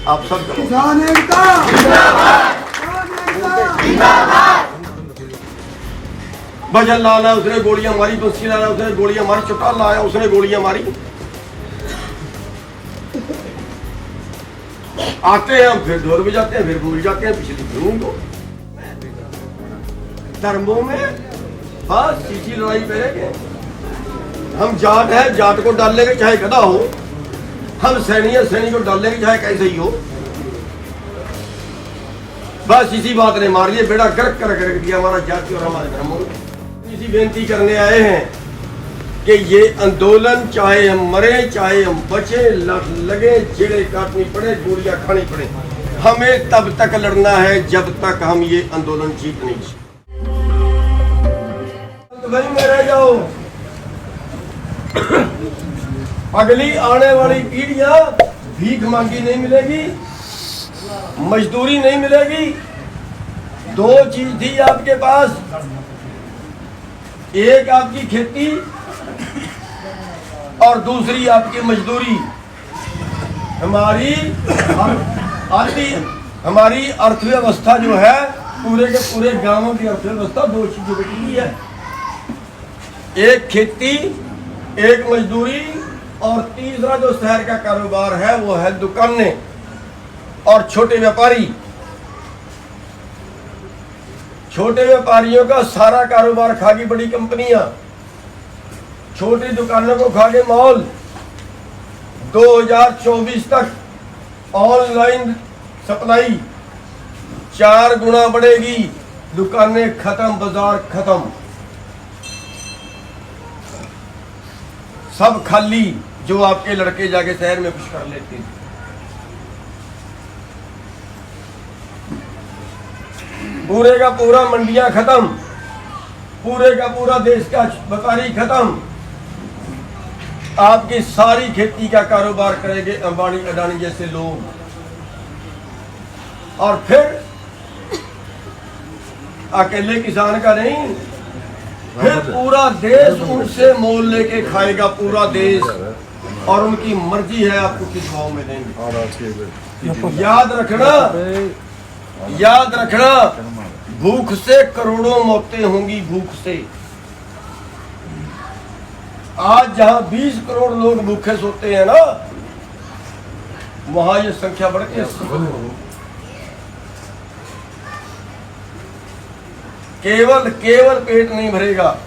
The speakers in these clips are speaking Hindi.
आप सब किसान एकता भजन लाना उसने गोलियां मारी, बंसी लाना उसने गोलियां मारी, चुटा लाया उसने गोलियां मारी। आते हैं हम फिर दौर भी जाते हैं, फिर भूल जाते हैं पिछली धर्मों को। धर्मों में हाँ सीधी लड़ाई करेंगे। हम जाट है, जाट को डाल लेंगे चाहे गधा हो। हम सैनी है, सैनी को डाल लेंगे चाहे कैसे ही हो। बस इसी बात ने मार लिए, बेड़ा गर्क कर दिया हमारा जाति और हमारे धर्मों। इसी बेनती करने आए हैं कि ये आंदोलन चाहे हम मरे चाहे हम बचे, लगे जेड़े काटनी पड़े, गोलियां खानी पड़े, हमें तब तक लड़ना है जब तक हम ये आंदोलन जीत नहीं। वहीं में रह जाओ। अगली आने वाली पीढ़ियां भीख मांगी नहीं मिलेगी, मजदूरी नहीं मिलेगी। दो चीज थी आपके पास, एक आपकी खेती और दूसरी आपकी मजदूरी। हमारी अर्थव्यवस्था जो है, पूरे के पूरे गांवों की अर्थव्यवस्था दो चीजों पे टिकी है, एक खेती, एक मजदूरी, और तीसरा जो शहर का कारोबार है वो है दुकानें और छोटे व्यापारी। छोटे व्यापारियों का सारा कारोबार खा गई बड़ी कंपनियां, छोटी दुकानों को खा गए मॉल। 2024 तक ऑनलाइन सप्लाई 4 गुना बढ़ेगी, दुकानें खत्म, बाजार खत्म, सब खाली। जो आपके लड़के जाके शहर में कुछ कर लेते थे। पूरे का पूरा मंडियां खत्म, पूरे का पूरा देश का व्यापारी खत्म। आपकी सारी खेती का कारोबार करेंगे अंबानी अडानी जैसे लोग, और फिर अकेले किसान का नहीं, फिर पूरा देश उनसे मोल लेके खाएगा, पूरा देश, और उनकी मर्जी है आपको किस भाव में देंगे। याद रखना, भूख से करोड़ों मौतें होंगी, भूख से। आज जहां 20 करोड़ लोग भूखे सोते हैं ना, वहां ये संख्या बढ़ के केवल पेट नहीं भरेगा।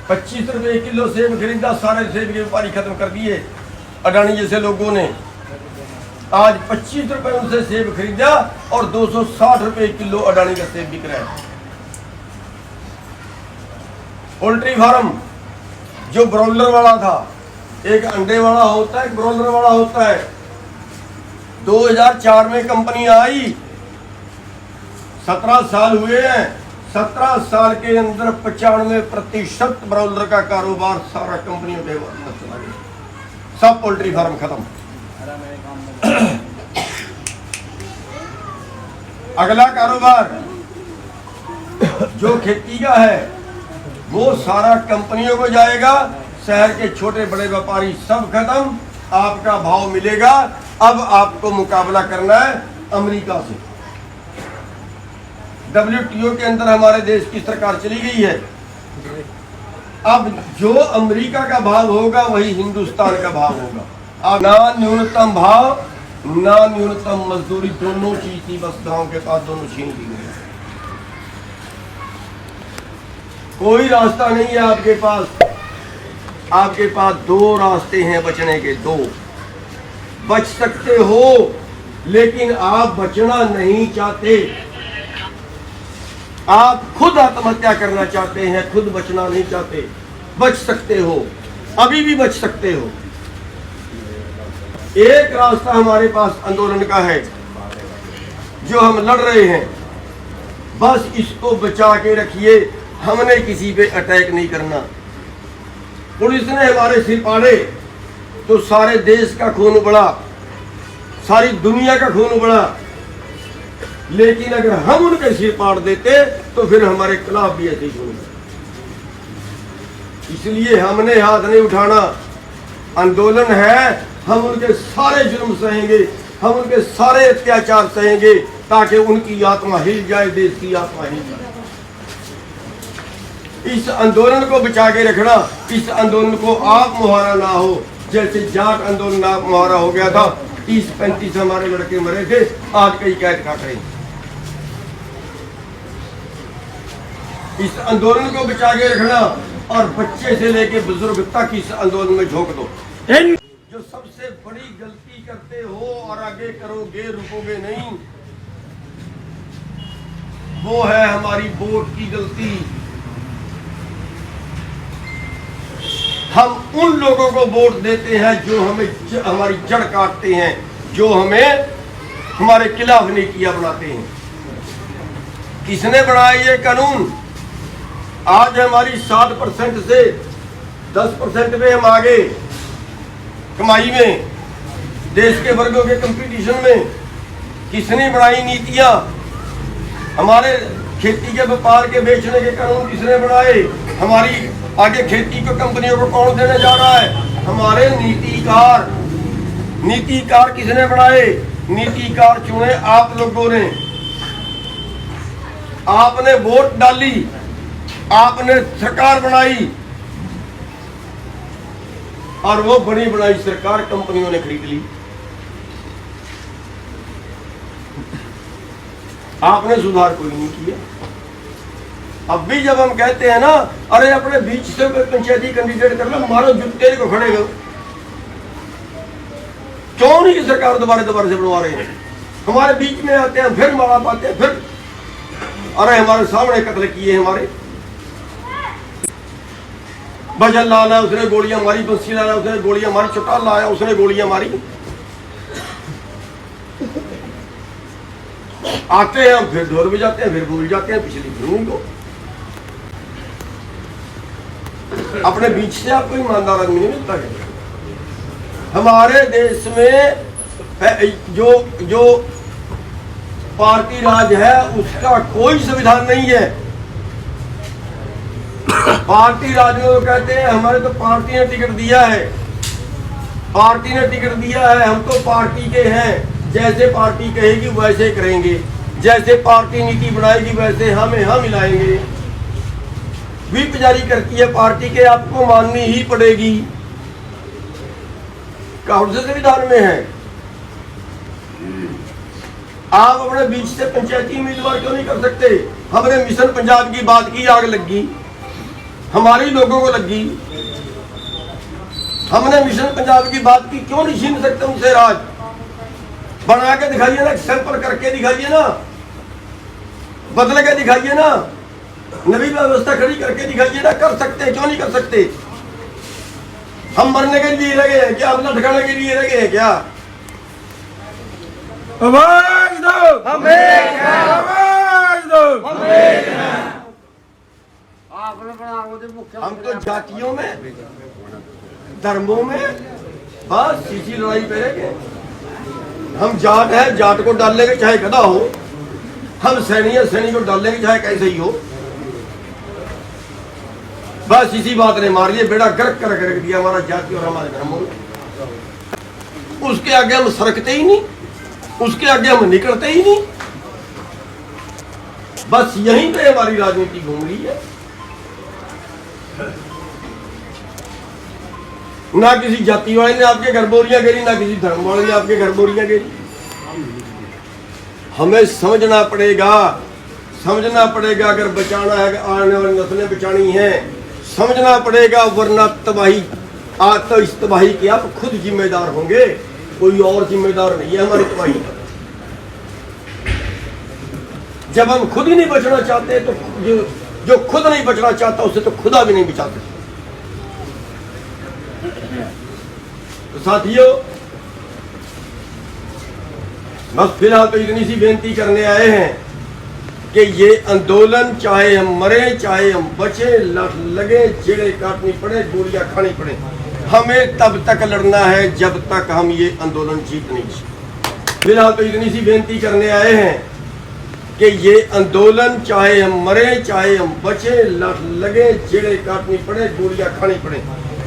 25 रुपए किलो सेब खरीदा, सारे सेब के व्यापारी खत्म कर दिए अडानी जैसे लोगों ने। आज 25 रुपए उनसे सेब खरीदा और 260 रुपए किलो अडानी का सेब बिक रहा है। पोल्ट्री फार्म जो ब्रॉयलर वाला था, एक अंडे वाला होता है, एक ब्रॉयलर वाला होता है। 2004 में कंपनी आई, 17 साल हुए हैं। 17 साल के अंदर 95% ब्रॉयलर का कारोबार सारा कंपनियों के अंदर चला गया, सब पोल्ट्री फार्म खत्म। अगला कारोबार जो खेती का है वो सारा कंपनियों को जाएगा, शहर के छोटे बड़े व्यापारी सब खत्म, आपका भाव मिलेगा। अब आपको मुकाबला करना है अमेरिका से। WTO के अंदर हमारे देश की सरकार चली गई है। अब जो अमेरिका का भाव होगा वही हिंदुस्तान का भाव होगा। अब ना न्यूनतम भाव ना न्यूनतम मजदूरी, दोनों चीज थी, बस गांव के पास दोनों छीन ली गई। कोई रास्ता नहीं है आपके पास। आपके पास 2 रास्ते हैं बचने के, 2। बच सकते हो लेकिन आप बचना नहीं चाहते, आप खुद आत्महत्या करना चाहते हैं, खुद बचना नहीं चाहते। बच सकते हो, अभी भी बच सकते हो। एक रास्ता हमारे पास आंदोलन का है जो हम लड़ रहे हैं, बस इसको बचा के रखिए। हमने किसी पे अटैक नहीं करना। पुलिस ने हमारे सिर पाड़े तो सारे देश का खून उबला, सारी दुनिया का खून उबला, लेकिन अगर हम उनके सिर पाड़ देते तो फिर हमारे खिलाफ भी ऐसे ही खून। इसलिए हमने हाथ नहीं उठाना। आंदोलन है, हम उनके सारे जुर्म सहेंगे, हम उनके सारे अत्याचार सहेंगे ताकि उनकी आत्मा हिल जाए, देश की आत्मा हिल जाए। इस आंदोलन को बचा के रखना, इस आंदोलन को आप मुहारा ना हो, जैसे जाट आंदोलन आप मुहारा हो गया था। 30-35 हमारे लड़के मरे थे, आज कई कैद काट रहे हैं। इस आंदोलन को बचा के रखना और बच्चे से लेके बुजुर्ग तक इस आंदोलन में झोंक दो। जो सबसे बड़ी गलती करते हो और आगे करोगे, रुकोगे नहीं, वो है हमारी वोट की गलती। हम उन लोगों को वोट देते हैं जो हमें हमारी जड़ काटते हैं, जो हमें हमारे खिलाफ नीतियां बनाते हैं। किसने बनाया ये कानून? आज हमारी 7% से 10% में हम आगे कमाई में, देश के वर्गों के कंपटीशन में। किसने बनाई नीतियां? हमारे खेती के व्यापार के बेचने के कानून किसने बनाए? हमारी आगे खेती को कंपनियों को कौन देने जा रहा है? हमारे नीतिकार। नीतिकार किसने बनाए? नीतिकार चुने आप लोगों ने। आपने वोट डाली, आपने सरकार बनाई और वो बनी बनाई सरकार कंपनियों ने खरीद ली। आपने सुधार कोई नहीं किया। अब भी जब हम कहते हैं ना, अरे अपने बीच से पंचायती कैंडिडेट कर लो, मारो जुत्ते को खड़े करो, क्यों नहीं सरकार दोबारा से बनवा रहे हैं? हमारे बीच में आते हैं, फिर मारा पाते हैं, फिर अरे हमारे सामने कत्ल किए हमारे। भजन लाला उसने गोलियां मारी, बंसी लाला उसने गोलियां मारी, चुटा लाया उसने गोलियां मारी। आते हैं हम, फिर ढोल बजाते हैं, फिर भूल जाते हैं पिछली भूमि को। अपने बीच से आपको ईमानदार आदमी नहीं मिलता है। हमारे देश में जो पार्टी राज है उसका कोई संविधान नहीं है। पार्टी राज में वो कहते हैं हमारे तो पार्टी ने टिकट दिया है, पार्टी ने टिकट दिया है, हम तो पार्टी के हैं, जैसे पार्टी कहेगी वैसे करेंगे, जैसे पार्टी नीति बनाएगी वैसे हम हिलाएंगे। व्हिप जारी करती है पार्टी के, आपको माननी ही पड़ेगी। कौन से संविधान में है? आप अपने बीच से पंचायती उम्मीदवार क्यों नहीं कर सकते? हमने मिशन पंजाब की बात की, आग लगी, हमारे लोगों को लगी। हमने मिशन पंजाब की बात की, क्यों नहीं छीन सकते उनसे राज? बना के दिखाइए ना, सैंपल करके दिखाइए ना, बदल के दिखाइए ना, नवी व्यवस्था खड़ी करके दिखाइए ना। कर सकते, क्यों नहीं कर सकते? हम मरने के लिए रह गए हैं क्या? हम लटकाने के लिए रह गए हैं क्या? आवाज दो, हम एक हैं, आवाज दो, हम एक हैं। हम तो जातियों में, धर्मों में बस इसी लड़ाई पे रह गए। हम जाट है, जाट को डाल लेंगे चाहे गधा हो। हम सैनी है, सैनी को डाल लेंगे चाहे कैसे ही हो। बस इसी बात ने मार लिया, बेड़ा गर्क कर रख दिया हमारा जाति और हमारे धर्मों ने। उसके आगे हम सरकते ही नहीं, उसके आगे हम निकलते ही नहीं। बस यहीं पे हमारी राजनीति घूम रही है। ना किसी जाति वाले ने आपके घर बोरियां गिरी, ना किसी धर्म वाले ने आपके घर बोरियां गिरी। हमें समझना पड़ेगा, समझना पड़ेगा। अगर बचाना है, आने वाली नस्लें बचानी है, समझना पड़ेगा, वरना तबाही तो इस तबाही के आप खुद जिम्मेदार होंगे, कोई और जिम्मेदार नहीं है हमारी तबाही का। जब हम खुद ही नहीं बचना चाहते तो जो खुद नहीं बचना चाहता उसे तो खुदा भी नहीं बचाते। तो साथियों, बस फिलहाल तो इतनी सी बेनती करने आए हैं कि ये आंदोलन चाहे हम मरे चाहे हम बचे, लगे, जेड़े काटनी पड़े, गोलियां खानी पड़े, हमें तब तक लड़ना है जब तक हम ये आंदोलन जीत नहीं सकते। फिलहाल तो इतनी सी बेनती करने आए हैं कि ये आंदोलन चाहे हम मरे चाहे हम बचे, लगे, जेड़े काटनी पड़े, गोलियां खानी पड़े,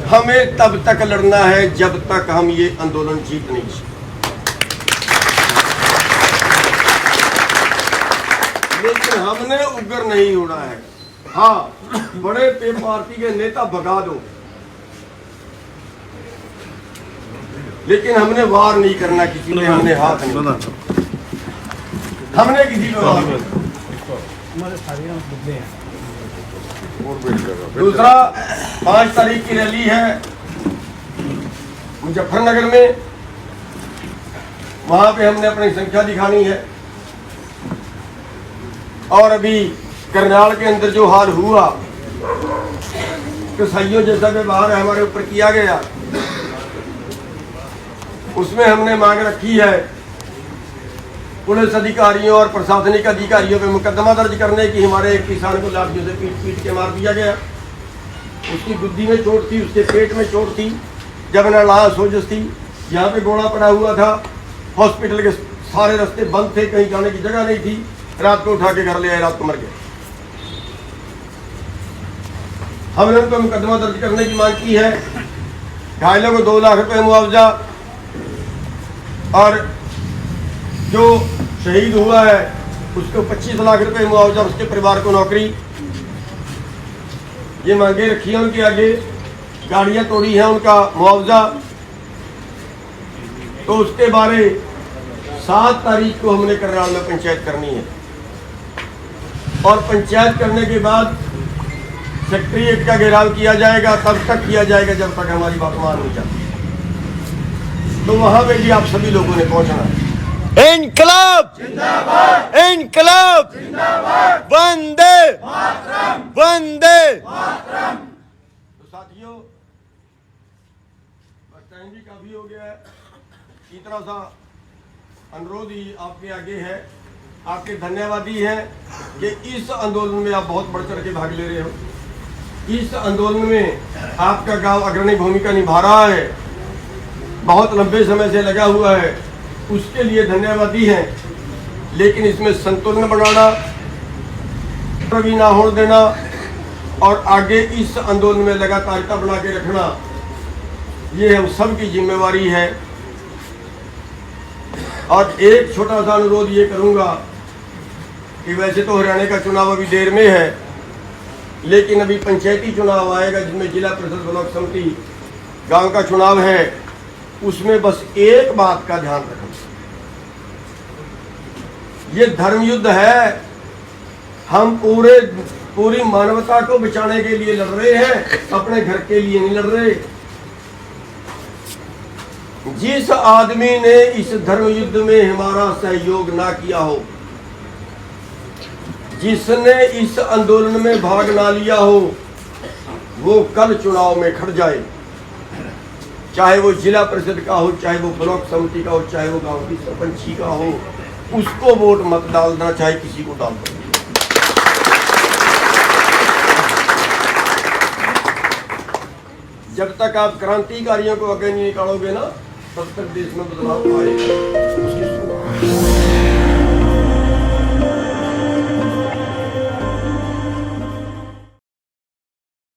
हमें तब तक लड़ना है जब तक हम ये आंदोलन जीत नहीं सकते। लेकिन हमने उग्र नहीं होना है। हाँ, बड़े पे पार्टी के नेता भगा दो, लेकिन हमने वार नहीं करना किसी पे, हमने हाथ नहीं, हमने किसी पे वार नहीं। दूसरा, 5 तारीख की रैली है मुजफ्फरनगर में, वहां पे हमने अपनी संख्या दिखानी है। और अभी करनाल के अंदर जो हाल हुआ, कसाईयों जैसा व्यवहार हमारे ऊपर किया गया, उसमें हमने मांग रखी है पुलिस अधिकारियों और प्रशासनिक अधिकारियों पे मुकदमा दर्ज करने की। हमारे एक किसान को लाठियों से पीट पीट के मार दिया गया, उसकी बुद्धि में चोट थी, उसके पेट में चोट थी, जब लाश सोजस थी, यहाँ पे गोला पड़ा हुआ था, हॉस्पिटल के सारे रास्ते बंद थे, कहीं जाने की जगह नहीं थी, रात को उठा के घर ले आए, रात को मर गए। हमने उनको मुकदमा दर्ज करने की मांग की है। घायलों को 2 लाख रुपए मुआवजा, और जो शहीद हुआ है उसको 25 लाख रुपए मुआवजा, उसके परिवार को नौकरी, ये मांगे रखी है उनके आगे। गाड़ियां तोड़ी हैं, उनका मुआवजा। तो उसके बारे 7 तारीख को हमने करनाल में पंचायत करनी है, और पंचायत करने के बाद सेक्रेटरीट का घेराव किया जाएगा, तब तक किया जाएगा जब तक हमारी बात मान नहीं जाती। तो वहां पे भी आप सभी लोगों ने पहुंचना है। इनकलाब जिंदाबाद, इनकलाब जिंदाबाद, वंदे मातरम, वंदे मातरम। तो साथियों, टाइम भी काफी हो गया है। इतना सा अनुरोध ही आपके आगे है, आपके धन्यवादी हैं कि इस आंदोलन में आप बहुत बढ़ चढ़ के भाग ले रहे हो। इस आंदोलन में आपका गांव अग्रणी भूमिका निभा रहा है, बहुत लंबे समय से लगा हुआ है, उसके लिए धन्यवादी हैं। लेकिन इसमें संतुलन बनाना, कभी ना होने देना, और आगे इस आंदोलन में लगातारता बना के रखना, ये हम सब की जिम्मेवारी है। और एक छोटा सा अनुरोध ये करूंगा कि वैसे तो हरियाणा का चुनाव अभी देर में है, लेकिन अभी पंचायती चुनाव आएगा जिसमें जिला परिषद, ब्लॉक समिति, गांव का चुनाव है। उसमें बस एक बात का ध्यान रखना, ये धर्म युद्ध है। हम पूरी मानवता को बचाने के लिए लड़ रहे हैं, अपने घर के लिए नहीं लड़ रहे। जिस आदमी ने इस धर्म युद्ध में हमारा सहयोग ना किया हो, जिसने इस आंदोलन में भाग ना लिया हो, वो कल चुनाव में खड़ जाए, चाहे वो जिला परिषद का हो, चाहे वो ब्लॉक समिति का हो, चाहे वो गांव की सरपंची का हो, उसको वोट मत डालना, चाहे किसी को डाल दो। जब तक आप क्रांतिकारियों को आगे नहीं निकालोगे ना, तब तक देश में बदलाव आएगा।